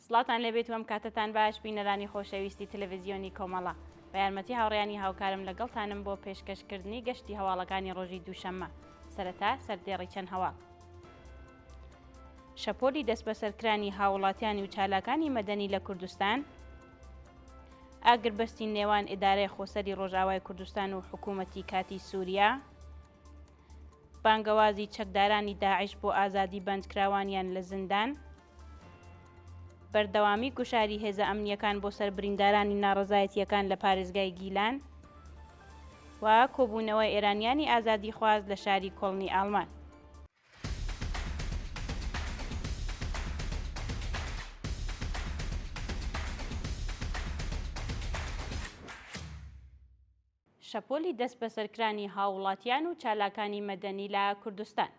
سڵاتان لەبێت وەم کاتتان باش بینەرانی خۆشەویستی تەلەڤیزیۆنی کۆمەڵە بە یارمەتی هاوڕێیانی هاوکارم لەگەڵتانم بۆ پێشکەشکردنی گەشتی هەواڵەکانی ڕۆژی دووشەممە سەرەتا سەردێڕی چەند هەواڵ. شەپۆلی دەست بەسەرکرانی هاوڵاتیانی و چالاکانی مەدەنی لە کوردستان، ئاگربەستی نێوان ئیدارەی خۆسەری ڕۆژاوای کوردستان و حکوومەتی کاتی سووریا، بانگەوازی چەکدارانی داعش بۆ ئازادی بەندکراوانیان لە زیندان، بەردەوامی گوشاری هێزە ئەمنیەکان بۆ سەر بریندارانی ناڕەزایەتیەکان لە پارێزگای گیلان و کۆبوونەوەی ئێرانیانی ئازادی خواز لە شاری کۆڵنی ئاڵمان. شەپۆلی دەست بەسەرکرانی هاوڵاتیان و چالاکانی مەدەنی لە کوردستان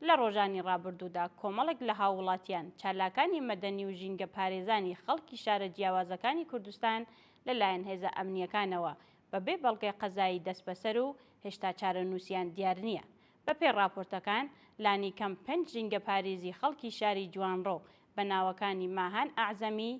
لە ڕۆژانی ڕابردوودا کۆمەڵێک لە هاوڵاتیان، چالاکانی مەدەنی و ژینگە پارێزانی خەڵکی شارە جیاوازەکانی کوردستان لەلایەن هێزە ئەمنیەکانەوە بەبێ بەڵگەی قەزایی دەست بەسەر و هێشتا چارەنووسیان دیار نییە. بەپێی راپۆرتەکان لانی کەم 5 ژینگە پارێزی خەڵکی شاری جوانڕۆ بە ناوەکانی ماهان ئاعزەمی،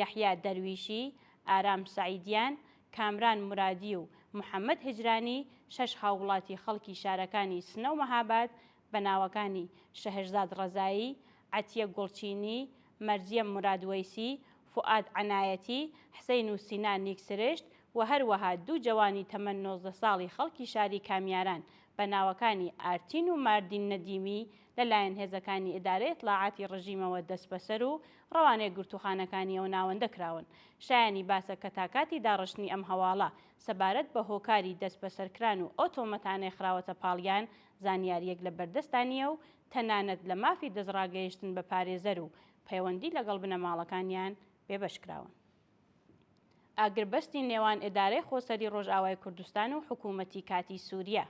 یەحیا دەرویشی، ئارام سەعیدیان، کامران مرادی و محەممەد هجرانی، 6 هاوڵاتی خەڵکی شارەکانی سنە و مەهاباد بە ناوەکانی شەهرزاد ڕەزایی، عەتیە گوڵچینی، مەرجیە مرادوەیسی، فوئاد عنایەتی، حسەین و سینا نیکسرشت و هەروەها 2 جەوانی تەمەن 19 ساڵی خەڵکی شاری کامیاران بە ناوەکانی ئارتین و ماردین نەدیمی لەلایەن هێزەکانی ئیدارەی ئیطلاعاتی ڕژیمەوە دەست بەسەر و ڕەوانەی گرتوخانەکانی ئەو ناوەندە کراون. شایانی باسە کە تاکاتی داڕشتنی ئەم هەواڵە سەبارەت بە هۆکاری دەست بەسەرکران و ئەو تۆمەتانەی خراوەتە پاڵیان زانیاریەک لە بەردەستانیە و تەنانەت لە مافی دەستڕاگەیشتن بە پارێزەر و پەیوەندی لەگەڵ بنەماڵەکانیان بێبەشکراون. ئاگربەستی نێوان ئیدارەی خۆسەری ڕۆژئاوای کوردستان و حکوومەتی کاتی سووریا.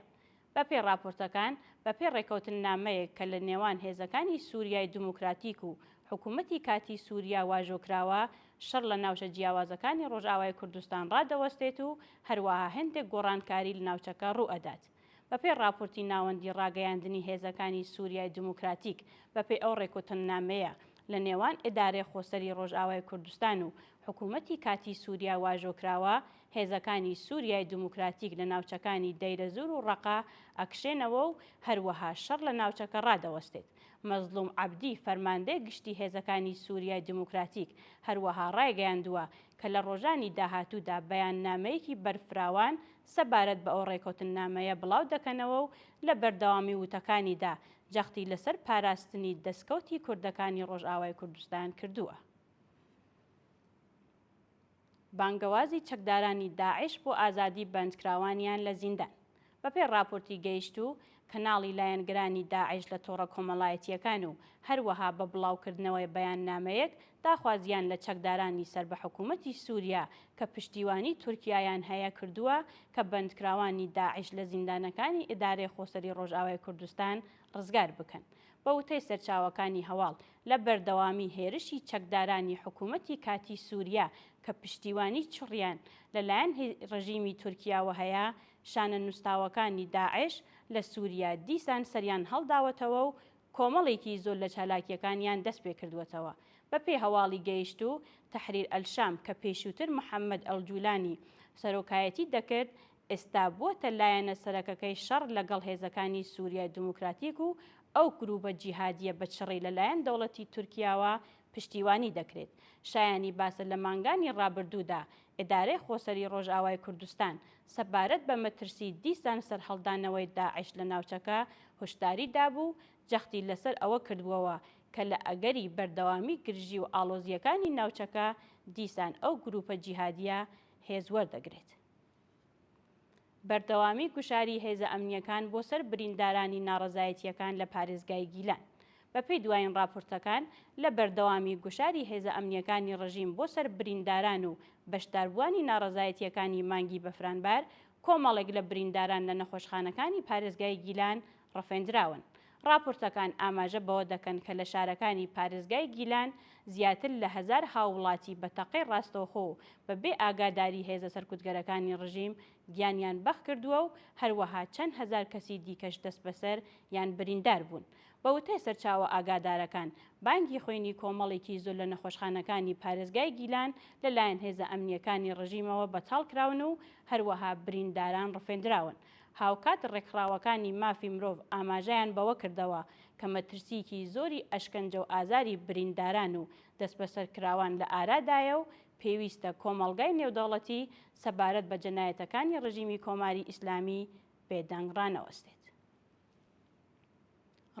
بەپێی راپۆرتەکان بەپێی ڕێکەوتن نامەیەک کە لە نێوان هێزەکانی سووریای دیموکراتیک و حکوومەتی کاتی سووریا واژۆکراوە، شەڕ لە ناوچە جیاوازەکانی ڕۆژئاوای کوردستان ڕادەوەستێت و هەروەها هەندێک گۆڕانکاری لە ناوچەکە ڕوو ئەدات. بەپێی راپۆرتی ناوەندی ڕاگەیاندنی هێزەکانی سووریای دیموکراتیک بەپێی ئەو ڕێکەوتن نامەیە لە نێوان ئیدارەی خۆسەری ڕۆژئاوای کوردستان و حکوومەتی کاتی سووریا واژۆکراوە، هێزەکانی سووریای دیموکراتیک لە ناوچەکانی دەیرەزور و ڕەقا ئەکشێنەوە و هەروەها شەڕ لە ناوچەکە ڕادەوەستێت. مەزلوم عەبدی فەرماندەی گشتی هێزەکانی سووریای دیموکراتیک هەروەها ڕایگەیاندووە کە لە ڕۆژانی داهاتوودا بەیاننامەیەکی بەرفراوان سەبارەت بە ئەو ڕێکەوتن نامەیە بڵاو دەکەنەوە و لە بەردەوامی وتەکانیدا جەختی لەسەر پاراستنی دەستکەوتی کوردەکانی ڕۆژئاوای کوردستان کردووە. بانگەوازی چەکدارانی داعش بۆ ئازادی بەندکراوانیان لە زیندان. بەپێی راپۆرتی گەیشتوو کەناڵی لایەنگرانی داعش لە تۆڕە کۆمەڵایەتیەکان و هەروەها بە بڵاوکردنەوەی بەیاننامەیەک داخوازیان لە چەکدارانی سەر بە حکوومەتی سووریا کە پشتیوانی تورکیایان هەیە کردووە کە بەندکراوانی داعش لە زیندانەکانی ئیدارەی خۆسەری ڕۆژئاوای کوردستان ڕزگار بکەن. بە وتەی سەرچاوەکانی هەواڵ لە بەردەوامی هێرشی چەکدارانی حکوومەتی کاتی سووریا کە پشتیوانی چڕیان لەلایەن ڕژیمی تورکیاوە هەیە، شانە نووساوەکانی داعش لە سووریا دیسان سەریان هەڵداوەتەوە و کۆمەڵێکی زۆر لە چالاکیەکانیان دەست پێ کردووەتەوە. بەپێی هەواڵی گەیشتوو تەحریر ئەلشام کە پێشووتر محەممەد ئەلجولانی سەرۆکایەتی دەکرد، ئێستا بووەتە لایەنە سەرەکەکەی شەڕ لەگەڵ هێزەکانی سووریای دیموکراتیک و ئەو گروپە جیهادیە بەچڕی لەلایەن دەوڵەتی تورکیاوە پشتیوانی دەکرێت. شایانی باسە لە مانگانی ڕابردوودا ئیدارەی خۆسەری ڕۆژئاوای کوردستان سەبارەت بە مەترسی دیسان سەرهەڵدانەوەی داعش لە ناوچەکە هۆشداری دابوو، جەختی لەسەر ئەوە کردووەوە کە لە ئەگەری بەردەوامی گرژی و ئاڵۆزیەکانی ناوچەکە دیسان ئەو گروپە جیهادیە هێز وەردەگرێت. بەردەوامی گوشاری هێزە ئەمنیەکان بۆ سەر بریندارانی ناڕەزایەتیەکان لە پارێزگای گیلان. بەپێی دوایین راپۆرتەکان لە بەردەوامی گوشاری هێزە ئەمنیەکانی ڕژیم بۆ سەر برینداران و بەشداربووانی ناڕەزایەتیەکانی مانگی بەفرانبار، کۆمەڵێک لە برینداران لە نەخۆشخانەکانی پارێزگای گیلان ڕەفێنراون. راپۆرتەکان ئاماژە بەوە دەکەن کە لە شارەکانی پارێزگای گیلان زیاتر لە 1000 هاوڵاتی بە تەقەی ڕاستەوخۆ و بەبێ ئاگاداری هێزە سەرکوتگەرەکانی ڕژیم گیانیان بەخ کردووە و هەروەها چەند هەزار کەسی دیکەش دەست بەسەر یان بریندار بوون. بە وتەی سەرچاوە ئاگادارەکان بانگی خوێنی کۆمەڵێکی زۆر لە نەخۆشخانەکانی پارێزگای گیلان لەلایەن هێزە ئەمنیەکانی ڕژیمەوە بەتاڵکراون و هەروەها برینداران ڕفێنراون. هاوکات ڕێکخراوەکانی مافی مرۆڤ ئاماژەیان بەوە کردەوە کە مەترسیکی زۆری ئەشکەنجە و ئازاری برینداران و دەست بەسەرکراوان لە ئارادایە و پێویستە کۆمەڵگای نێودەوڵەتی سەبارەت بە جەنایەتەکانی ڕژیمی کۆماری ئیسلامی بێدەنگڕانەوەستێت.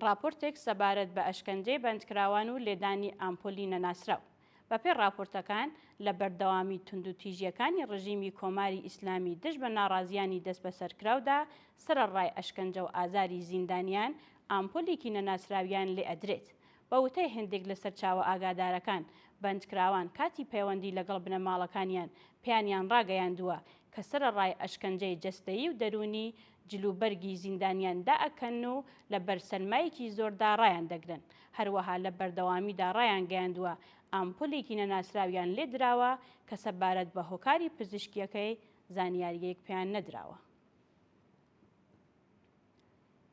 راپۆرتێک سەبارەت بە ئەشکەنجەی بەندکراوان و لێدانی ئامپۆلی نەناسراو. بەپێی راپۆرتەکان لە بەردەوامی توندوتیژیەکانی ڕژیمی کۆماری ئیسلامی دژ بە ناڕازیانی دەست بەسەرکراودا سەرەڕای ئەشکەنجە و ئازاری زیندانیان ئامپۆلێکی نەناسراویان لێ ئەدرێت. بە وتەی هەندێک لە سەرچاوە ئاگادارەکان بەندکراوان کاتی پەیوەندی لەگەڵ بنەماڵەکانیان پێیانیان ڕاگەیاندووە کە سەرەڕای ئەشکەنجەی جەستەیی و دەرونی جلوبەرگی زیندانیان دائەکەن و لە بەرسەرمایەکی زۆردا ڕایان دەگرن. هەروەها لە بەردەوامیدا ڕایان گەیاندووە ئامپۆلێکی نەناسراویان لێ دراوە کە سەبارەت بە هۆکاری پزیشکیەکەی زانیاریەک پێیان نەدراوە.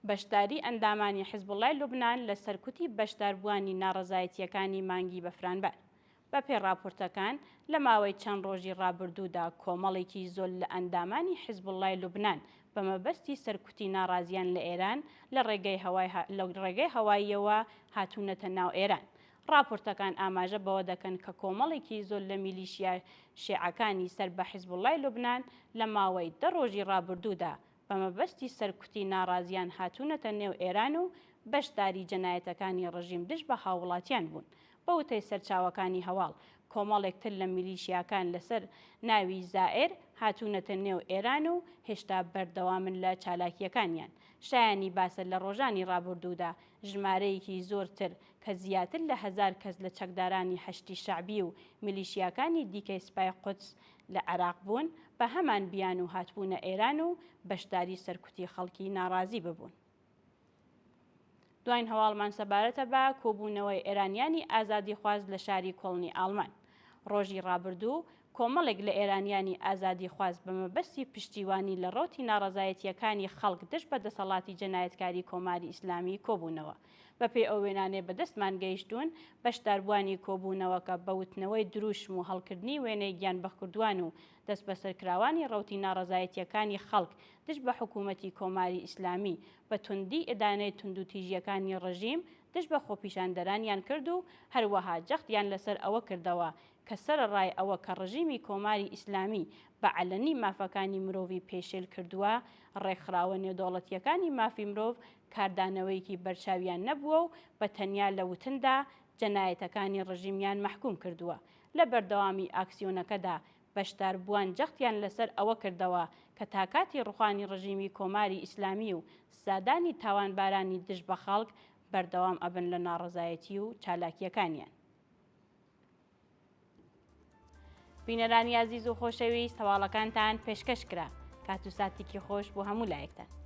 بەشداری ئەندامانی حیزبوڵای لوبنان لە سەرکوتی بەشداربووانی ناڕەزایەتیەکانی مانگی بەفرانبەر. بەپێی راپۆرتەکان لە ماوەی چەند ڕۆژی ڕابردوودا کۆمەڵێکی زۆر لە ئەندامانی حیزبوڵای لوبنان بە مەبەستی سەرکوتی ناڕازیان لە ئێران لە ڕێگەی هەواییەوە هاتوونەتە ناو ئێران. راپۆرتەکان ئاماژە بەوە دەکەن کە کۆمەڵێکی زۆر لە میلیشیا شیعەکانی سەر بە حیزبوڵای لوبنان لە ماوەی 10 ڕۆژی ڕابردوودا بە مەبەستی سەرکوتی ناڕازیان هاتوونەتە نێو ئێران و بەشداری جەنایەتەکانی ڕژیم دژ بە هاوڵاتیان بوون. بە وتەی سەرچاوەکانی هەواڵ کۆمەڵێکتر لە میلیشیاکان لەسەر ناوی زائر هاتوونەتە نێو ئێران و هێشتا بەردەوامن لە چالاکیەکانیان. شایانی باسە لە ڕۆژانی ڕابردوودا ژمارەیەکی زۆرتر کە زیاتر لە 1000 کەس لە چەکدارانی هەشتی شەعبی و میلیشیاکانی دیکەی سوپای قودس لە عێراق بوون بە هەمان بیان و هاتبوونە ئێران و بەشداری سەرکوتی خەڵکی ناڕازی ببوون. دوایین هەواڵمان سەبارەتە بە کۆبوونەوەی ئێرانیانی ئازادیخواز لە شاری کۆڵنی ئاڵمان. ڕۆژی ڕابردوو کۆمەڵێک لە ئێرانیانی ئازادیخواز بە مەبەستی پشتیوانی لە ڕۆتی ناڕەزایەتیەکانی خەڵک دژ بە دەسەڵاتی جەنایەتکاری کۆماری ئیسلامی کۆبوونەوە. بەپێی ئەو وێنانەی بەدەستمان گەیشتوون بەشداربووانی کۆبوونەوەکە بەوتنەوەی دروشم و هەڵکردنی وێنەی گیانبەخکردووان و دەست بەسەرکراوانی ڕۆتی ناڕەزایەتیەکانی خەڵک دژ بە حکوومەتی کۆماری ئیسلامی بە توندی ئێدانەی توندوتیژیەکانی ڕژیم دژ بە خۆپیشاندەرانیان کرد و هەروەها جەختیان لەسەر ئەوە کردەوە کە سەرەڕای ئەوە کە ڕژیمی کۆماری ئیسلامی بە عەلەنی مافەکانی مرۆڤی پێشێل کردووە ڕێکخراوە نێودەوڵەتیەکانی مافی مرۆڤ کاردانەوەیەکی بەرچاویان نەبووە و بە تەنیا لە وتندا جەنایەتەکانی ڕژیمیان مەحکوم کردووە. لە بەردەوامی ئاکسیۆنەکەدا بەشداربووان جەختیان لەسەر ئەوە کردەوە کە تاکاتی ڕوخانی ڕژیمی کۆماری ئیسلامی و سادانی تاوانبارانی دژ بە خەڵک بەردەوام ئەبن لە ناڕەزایەتی و چالاکیەکانیان. بینەرانی عەزیز و خۆشەویست هەواڵەکانتان پێشکەش کرا. کات و ساتێکی خۆش بۆ هەموو لایەکتان.